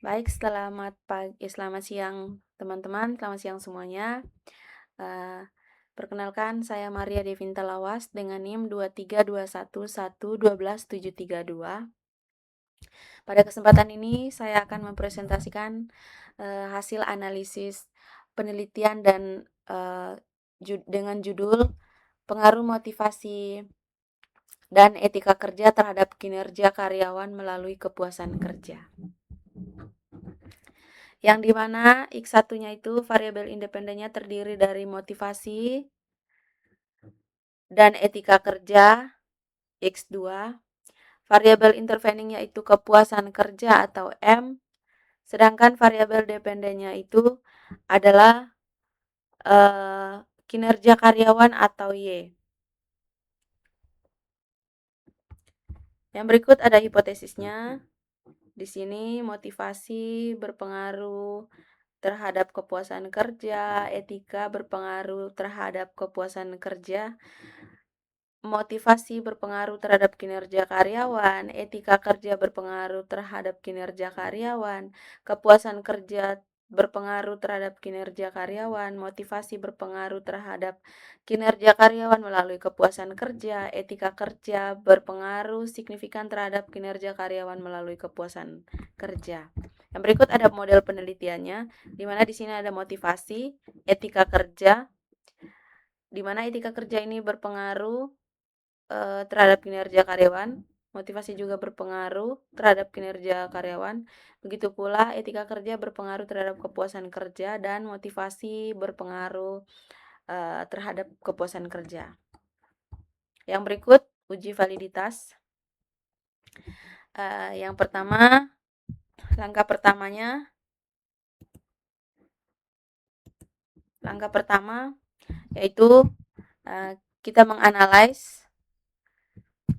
Baik, selamat siang teman-teman, selamat siang semuanya. Eee, Perkenalkan saya Maria Devinta Lawas dengan NIM 23211121732. Pada kesempatan ini saya akan mempresentasikan, hasil analisis penelitian dan, dengan judul "Pengaruh Motivasi dan Etika Kerja Terhadap Kinerja Karyawan Melalui Kepuasan Kerja." Yang dimana X1-nya itu variabel independennya terdiri dari motivasi dan etika kerja. X2, variabel intervening yaitu kepuasan kerja atau M, sedangkan variabel dependennya itu adalah kinerja karyawan atau Y. Yang berikut ada hipotesisnya. Di sini motivasi berpengaruh terhadap kepuasan kerja, etika berpengaruh terhadap kepuasan kerja, motivasi berpengaruh terhadap kinerja karyawan, etika kerja berpengaruh terhadap kinerja karyawan, kepuasan kerja berpengaruh terhadap kinerja karyawan, motivasi berpengaruh terhadap kinerja karyawan melalui kepuasan kerja, etika kerja berpengaruh signifikan terhadap kinerja karyawan melalui kepuasan kerja. Yang berikut ada model penelitiannya, di mana di sini ada motivasi, etika kerja, di mana etika kerja ini berpengaruh terhadap kinerja karyawan, motivasi juga berpengaruh terhadap kinerja karyawan. Begitu pula etika kerja berpengaruh terhadap kepuasan kerja dan motivasi berpengaruh terhadap kepuasan kerja. Yang berikut uji validitas. Yang pertama, langkah pertama yaitu kita menganalisis,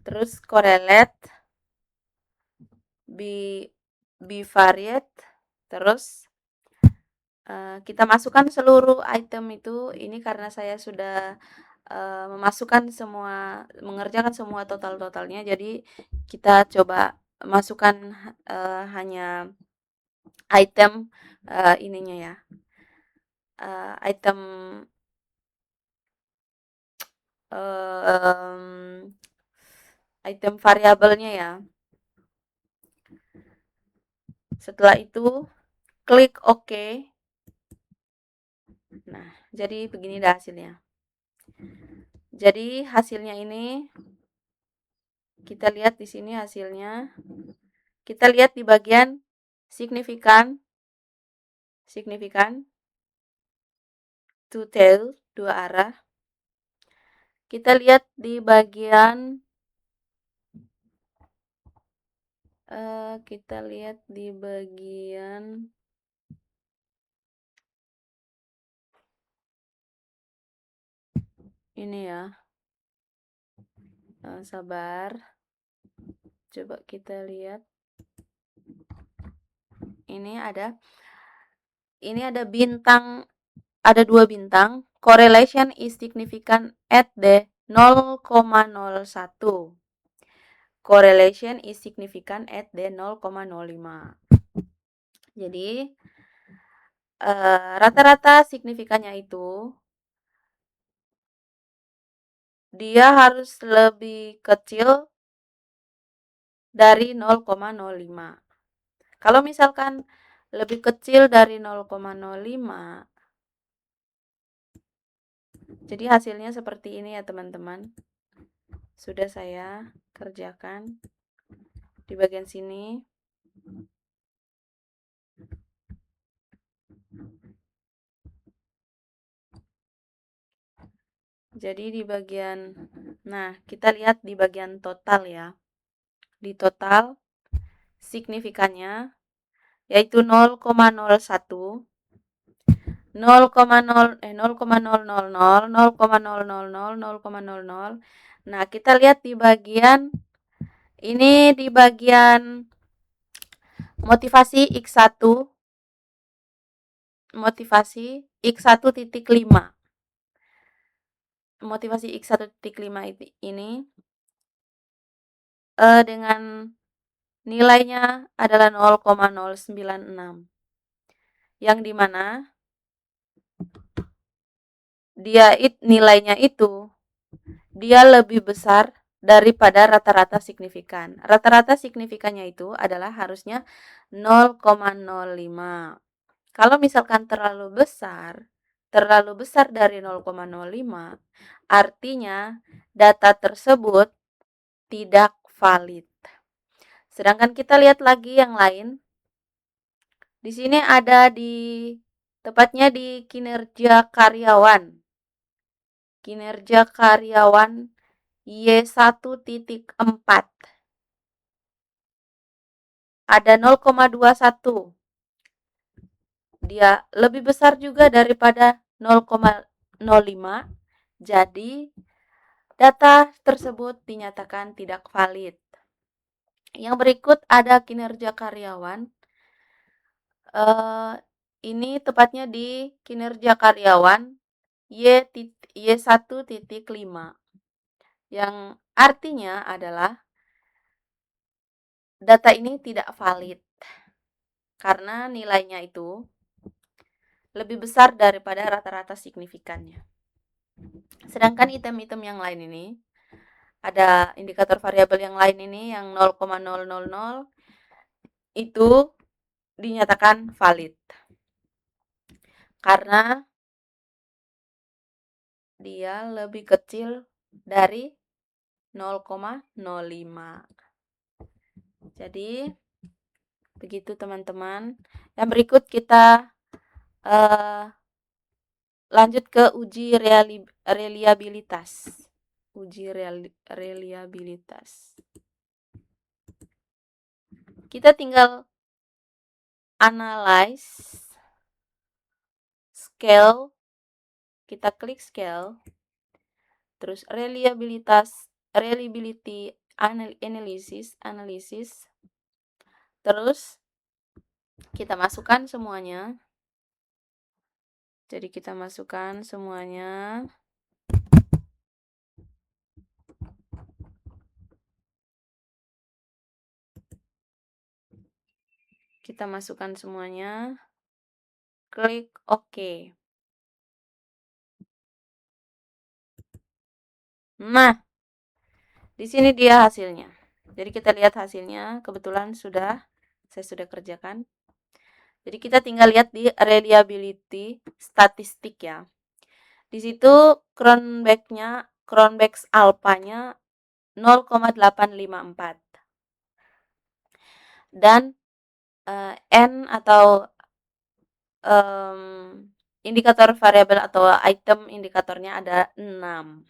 terus correlate, bivariate, terus kita masukkan seluruh item itu. Ini karena saya sudah mengerjakan semua totalnya, jadi kita coba masukkan hanya item ininya ya, item item variabelnya ya. Setelah itu klik OK. Nah, jadi begini dah hasilnya. Jadi hasilnya ini kita lihat di sini hasilnya. Kita lihat di bagian signifikan, two tail, dua arah. Kita lihat di bagian ini ya. Sabar. Coba kita lihat. Ini ada bintang, ada 2 bintang. Correlation is significant at the 0,01. Correlation is significant at the 0,05. Jadi rata-rata signifikannya itu dia harus lebih kecil dari 0,05. Kalau misalkan lebih kecil dari 0,05, jadi hasilnya seperti ini ya teman-teman. Sudah saya kerjakan di bagian sini. Jadi di bagian, kita lihat di bagian total ya. Di total signifikannya yaitu 0,01, 0,0000000. Nah, kita lihat di bagian ini, di bagian motivasi X1, motivasi X1.5. Motivasi X1.5 ini dengan nilainya adalah 0,096. Yang dimana nilainya itu dia lebih besar daripada rata-rata signifikan. Rata-rata signifikannya itu adalah harusnya 0,05. Kalau misalkan terlalu besar dari 0,05, artinya data tersebut tidak valid. Sedangkan kita lihat lagi yang lain. Di sini ada tepatnya di kinerja karyawan. Kinerja karyawan Y1.4. Ada 0,21. Dia lebih besar juga daripada 0,05. Jadi data tersebut dinyatakan tidak valid. Yang berikut ada kinerja karyawan. Ini tepatnya di kinerja karyawan Y1.5. Yang artinya adalah data ini tidak valid karena nilainya itu lebih besar daripada rata-rata signifikannya. Sedangkan item-item yang lain ini, ada indikator variabel yang lain ini yang 0,000 itu dinyatakan valid karena dia lebih kecil dari 0,05. Jadi begitu teman-teman. Yang berikut kita lanjut ke uji reliabilitas. Uji reliabilitas. Kita tinggal analyze scale. Kita klik scale. Terus reliability analysis. Terus kita masukkan semuanya. Jadi kita masukkan semuanya. Kita masukkan semuanya. Klik OK. Nah, di sini dia hasilnya. Jadi kita lihat hasilnya. Kebetulan saya sudah kerjakan. Jadi kita tinggal lihat di reliability statistik ya. Di situ Cronbach's alpha-nya 0,854. Dan N atau indikator variabel atau item indikatornya ada 6.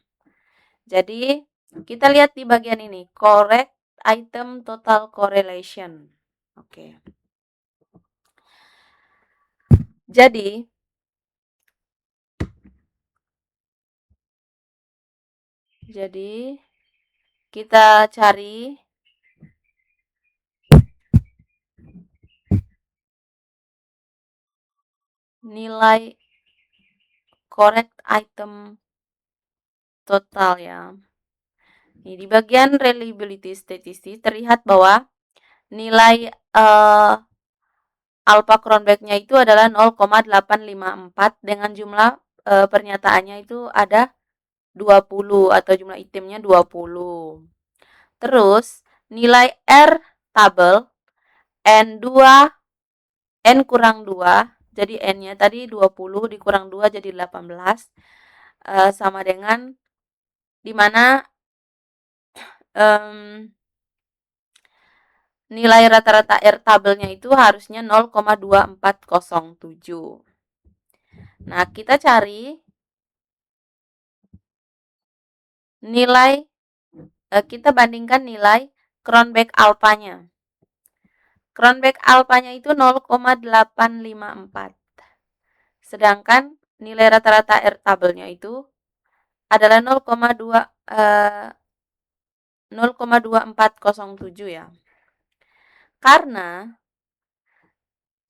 Jadi kita lihat di bagian ini, correct item total correlation. Oke. Jadi kita cari nilai correct item total ya. Ini di bagian reliability statistik terlihat bahwa nilai alpha Cronbach-nya itu adalah 0,854 dengan jumlah pernyataannya itu ada 20 atau jumlah itemnya 20. Terus nilai R tabel N2 N kurang 2, jadi N-nya tadi 20 dikurang 2 jadi 18, sama dengan dimana nilai rata-rata R tabelnya itu harusnya 0,2407. Nah, kita cari nilai, kita bandingkan nilai Cronbach alpha-nya. Cronbach alpha-nya itu 0,854. Sedangkan nilai rata-rata R tabelnya itu adalah 0,2407 ya. Karena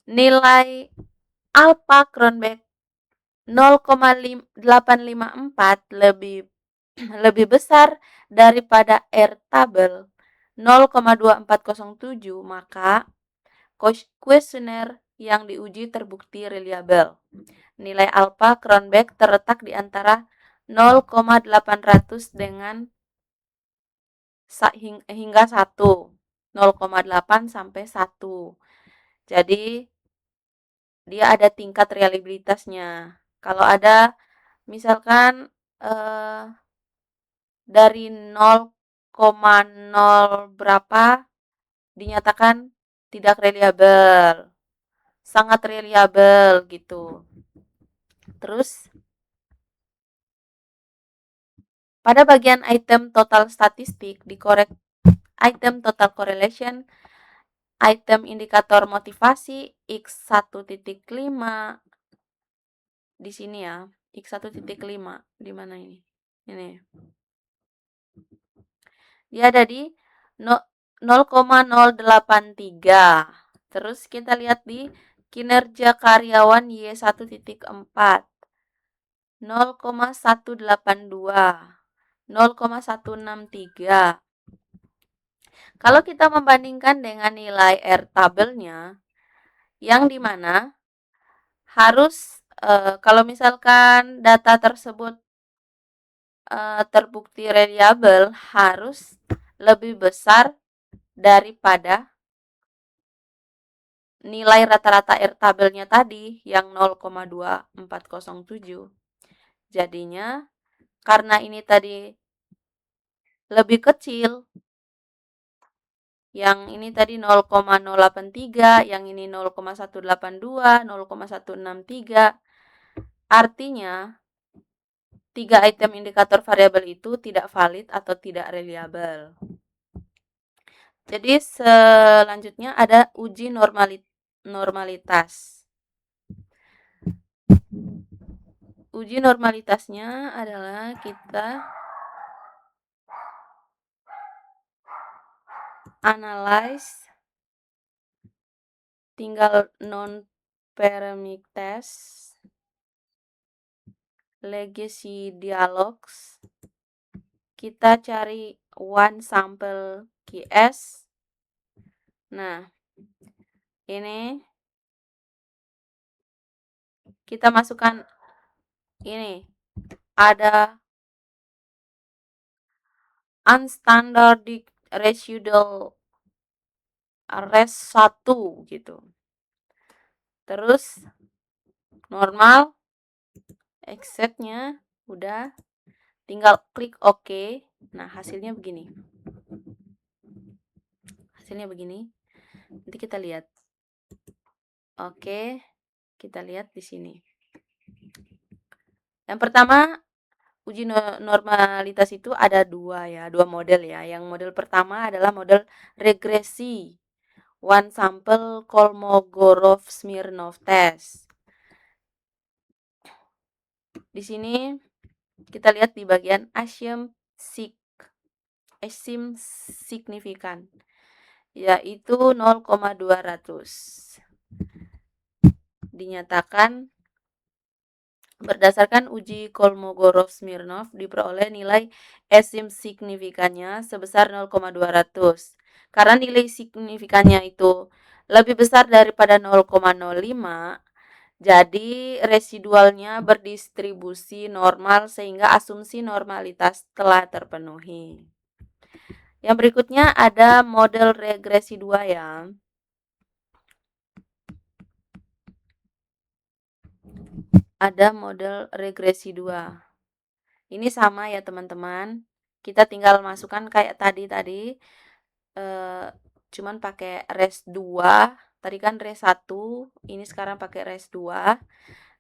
nilai alpha Cronbach 0,854 lebih besar daripada R tabel 0,2407, maka kuesioner yang diuji terbukti reliabel. Nilai alfa Cronbach terletak di antara 0,800 dengan hingga 1, 0,8 sampai 1. Jadi dia ada tingkat reliabilitasnya. Kalau ada misalkan dari 0,0 berapa dinyatakan tidak reliabel, sangat reliabel gitu. Terus pada bagian item total statistik dikorek item total correlation, item indikator motivasi X1.5 di sini ya, X1.5 di mana ini? Ini. Dia ada di 0,083. Terus kita lihat di kinerja karyawan Y1.4 0,182, 0,163. Kalau kita membandingkan dengan nilai R tabelnya, yang dimana harus kalau misalkan data tersebut terbukti reliabel, harus lebih besar daripada nilai rata-rata R tabelnya tadi yang 0,2407. Jadinya karena ini tadi lebih kecil, yang ini tadi 0,083, yang ini 0,182, 0,163. Artinya 3 item indikator variabel itu tidak valid atau tidak reliabel. Jadi selanjutnya ada uji normalitas. Uji normalitasnya adalah kita analyze tinggal non-parametric test, legacy dialogs, kita cari one sample QS. Nah, ini kita masukkan ini, ada unstandardized residual arrest 1 gitu. Terus normal, accept-nya udah, tinggal klik OK. Nah, hasilnya begini. Nanti kita lihat. Oke, kita lihat di sini. Yang pertama, uji normalitas itu ada dua model ya. Yang model pertama adalah model regresi, one sample Kolmogorov-Smirnov test. Di sini kita lihat di bagian assume signifikan, yaitu 0,200. Dinyatakan berdasarkan uji Kolmogorov-Smirnov diperoleh nilai asim signifikannya sebesar 0,200. Karena nilai signifikannya itu lebih besar daripada 0,05, jadi residualnya berdistribusi normal sehingga asumsi normalitas telah terpenuhi. Yang berikutnya ada model regresi 2 ya. Ada model regresi 2. Ini sama ya teman-teman. Kita tinggal masukkan kayak tadi cuman pakai res 2. Tadi kan res 1, ini sekarang pakai res 2.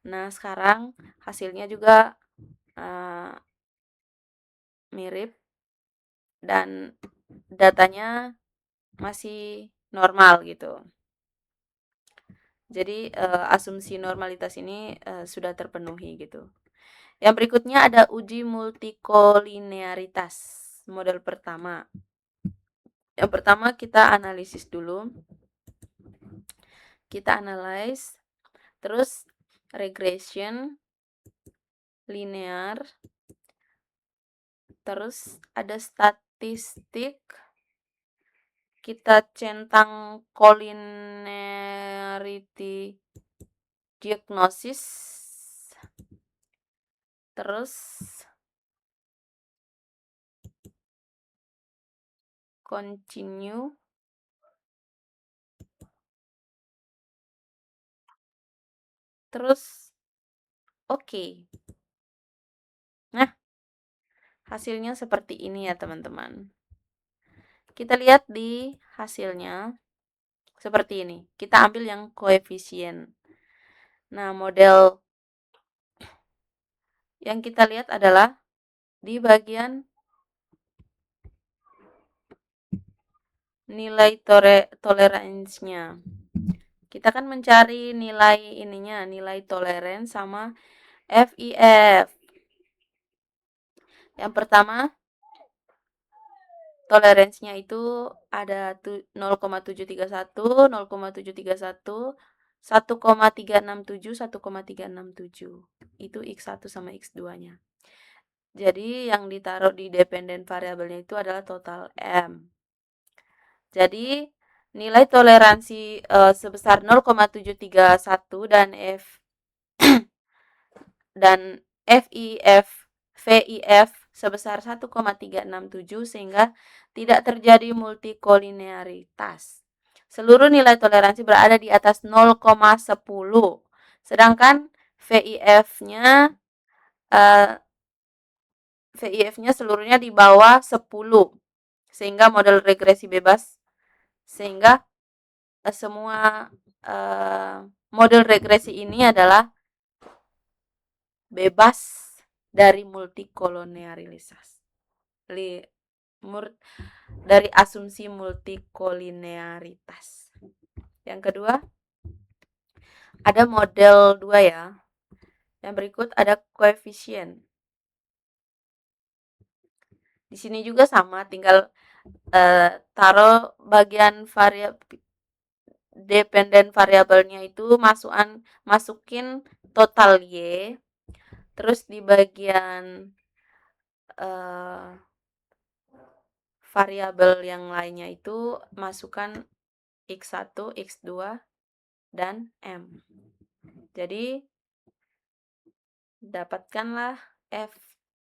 Nah, sekarang hasilnya juga mirip dan datanya masih normal gitu. Jadi asumsi normalitas ini sudah terpenuhi gitu. Yang berikutnya ada uji multikolinearitas, model pertama. Yang pertama kita analisis dulu. Kita analyze, terus regression, linear, terus ada statistik, kita centang collinearity diagnosis, terus continue, terus oke. Nah, hasilnya seperti ini ya teman-teman. Kita lihat di hasilnya seperti ini. Kita ambil yang koefisien. Nah, model yang kita lihat adalah di bagian nilai toleransinya. Kita kan mencari nilai ininya, nilai toleransi sama FIF. Yang pertama, toleransinya itu ada 0,731, 0,731, 1,367, 1,367. Itu X1 sama X2-nya. Jadi yang ditaruh di dependent variabelnya itu adalah total M. Jadi nilai toleransi sebesar 0,731 dan dan VIF sebesar 1,367 sehingga tidak terjadi multikolinearitas. Seluruh nilai toleransi berada di atas 0,10. Sedangkan VIF-nya seluruhnya di bawah 10. Sehingga model regresi bebas, sehingga semua model regresi ini adalah bebas dari multikolinearitas. Dari asumsi multikolinearitas. Yang kedua, ada model 2 ya. Yang berikut ada koefisien. Di sini juga sama, tinggal taruh bagian dependent variabelnya itu masukin total Y, terus di bagian variabel yang lainnya itu masukkan X1, X2, dan M. Jadi dapatkanlah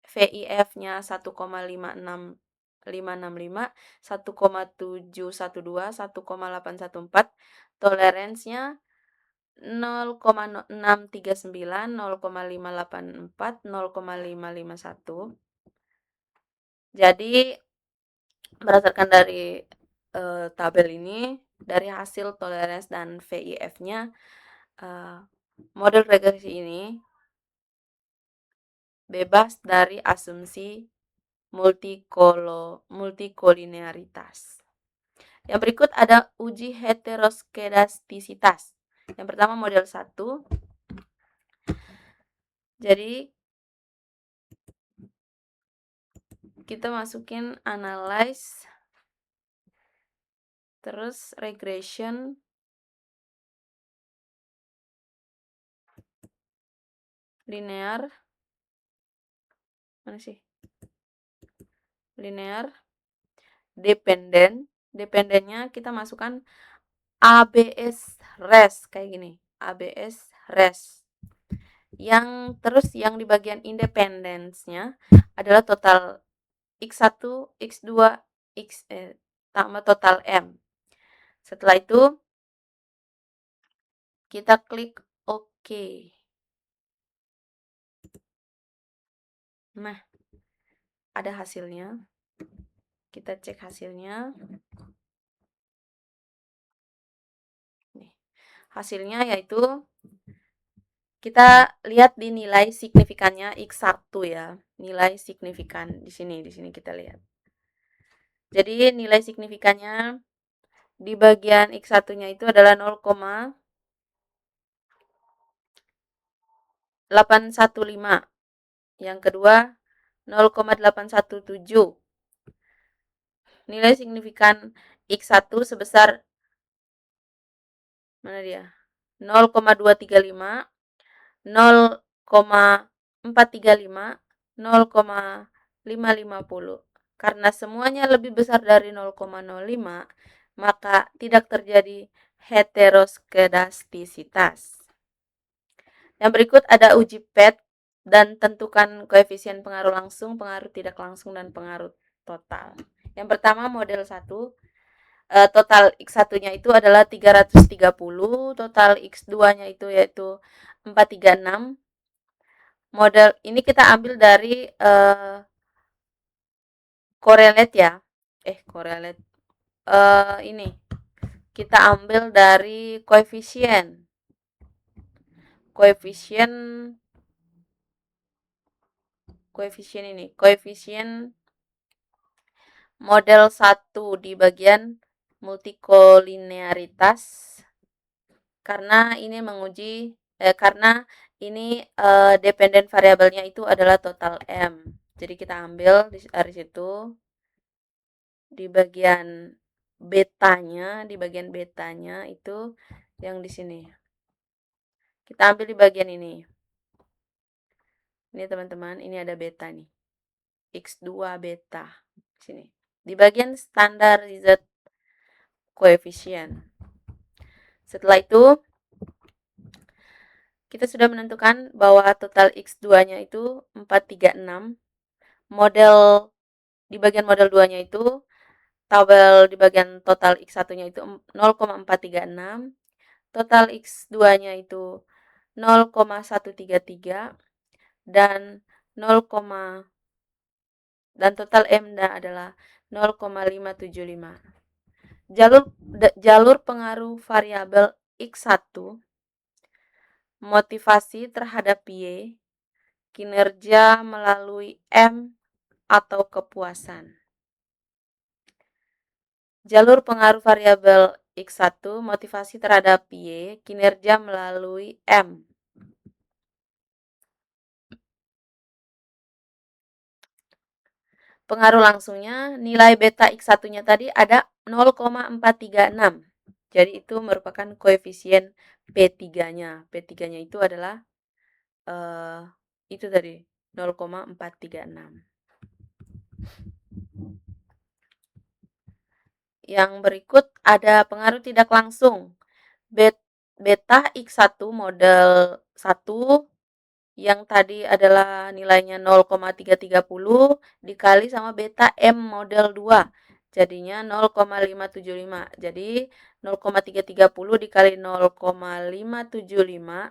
VIF-nya 1,565, 1,712, 1,814, toleransinya 0,639, 0,584, 0,551. Jadi berdasarkan dari tabel ini, dari hasil toleransi dan VIF-nya, model regresi ini bebas dari asumsi multikolinearitas. Yang berikut ada uji heteroskedastisitas. Yang pertama model 1. Jadi kita masukin analyze, terus regression, linear, mana sih? Linear, dependennya kita masukkan ABS res kayak gini, ABS res. Yang terus yang di bagian independence-nya adalah total X1, X2, tambah total M. Setelah itu kita klik OK. Nah, ada hasilnya. Kita cek hasilnya. Nih. Hasilnya yaitu kita lihat di nilai signifikannya X1 ya. Nilai signifikan di sini kita lihat. Jadi nilai signifikannya di bagian X1-nya itu adalah 0,815. Yang kedua 0,817. Nilai signifikan X1 sebesar mana dia? 0,235, 0,435, 0,550. Karena semuanya lebih besar dari 0,05, maka tidak terjadi heteroskedastisitas. Yang berikut ada uji PET dan tentukan koefisien pengaruh langsung, pengaruh tidak langsung, dan pengaruh total. Yang pertama model 1, total X1-nya itu adalah 330, total X2-nya itu yaitu 436. Model ini kita ambil dari correlate ya. Correlate. Ini kita ambil dari koefisien. Koefisien model 1 di bagian multikolinearitas, karena ini menguji karena ini dependen variabelnya itu adalah total M. Jadi kita ambil dari situ di bagian betanya itu yang di sini. Kita ambil di bagian ini. Ini teman-teman, ini ada beta nih. X2 beta. Sini. Di bagian standarized coefficient. Setelah itu kita sudah menentukan bahwa total X2-nya itu 436. Model di bagian model 2-nya itu tabel di bagian total X1-nya itu 0,436. Total X2-nya itu 0,133 dan 0, dan total M-nya adalah 0,575. Jalur pengaruh variabel X1, motivasi terhadap Y, kinerja melalui M atau kepuasan. Jalur pengaruh variabel X1, motivasi terhadap Y, kinerja melalui M. Pengaruh langsungnya, nilai beta X1-nya tadi ada 0,436. Jadi itu merupakan koefisien P3-nya. P3-nya itu adalah itu tadi 0,436. Yang berikut ada pengaruh tidak langsung. Beta X1 model 1 yang tadi adalah nilainya 0,330 dikali sama beta M model 2. Jadinya 0,575. Jadi 0,330 dikali 0,575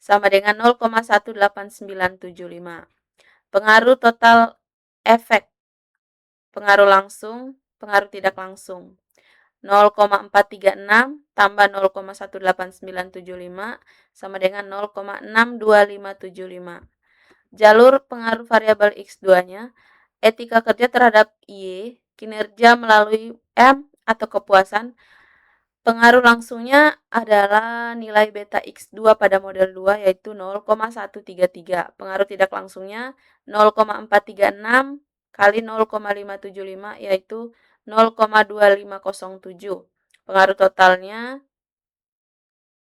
sama dengan 0,18975. Pengaruh total efek. Pengaruh langsung, pengaruh tidak langsung. 0,436 tambah 0,18975 sama dengan 0,62575. Jalur pengaruh variabel X2-nya, etika kerja terhadap Y, kinerja melalui M atau kepuasan. Pengaruh langsungnya adalah nilai beta X2 pada model 2 yaitu 0,133. Pengaruh tidak langsungnya 0,436 kali 0,575 yaitu 0,2507. Pengaruh totalnya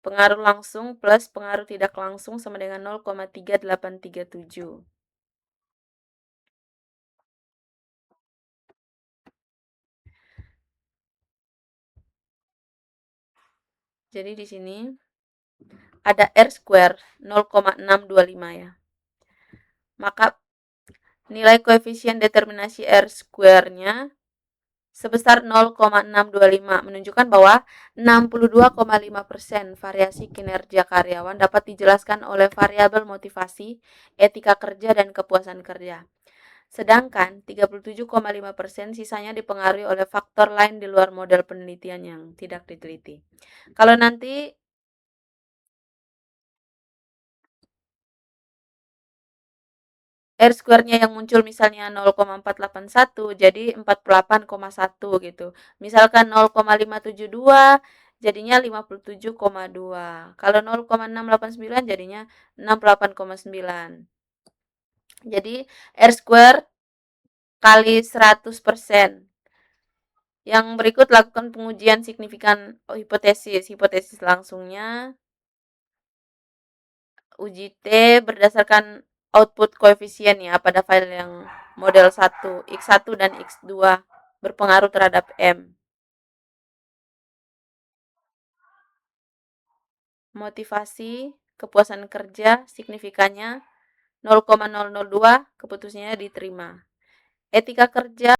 pengaruh langsung plus pengaruh tidak langsung sama dengan 0,3837. Jadi di sini ada R square 0,625 ya. Maka nilai koefisien determinasi R square-nya sebesar 0,625 menunjukkan bahwa 62,5% variasi kinerja karyawan dapat dijelaskan oleh variabel motivasi, etika kerja, dan kepuasan kerja. Sedangkan 37,5% sisanya dipengaruhi oleh faktor lain di luar model penelitian yang tidak diteliti. Kalau nanti R square-nya yang muncul misalnya 0,481 jadi 48,1 gitu. Misalkan 0,572 jadinya 57,2. Kalau 0,689 jadinya 68,9. Jadi R square kali 100%. Yang berikut lakukan pengujian signifikan hipotesis. Hipotesis langsungnya uji T berdasarkan output koefisien ya pada file yang model 1, X1 dan X2 berpengaruh terhadap M. Motivasi, kepuasan kerja, signifikannya 0,002, keputusannya diterima. Etika kerja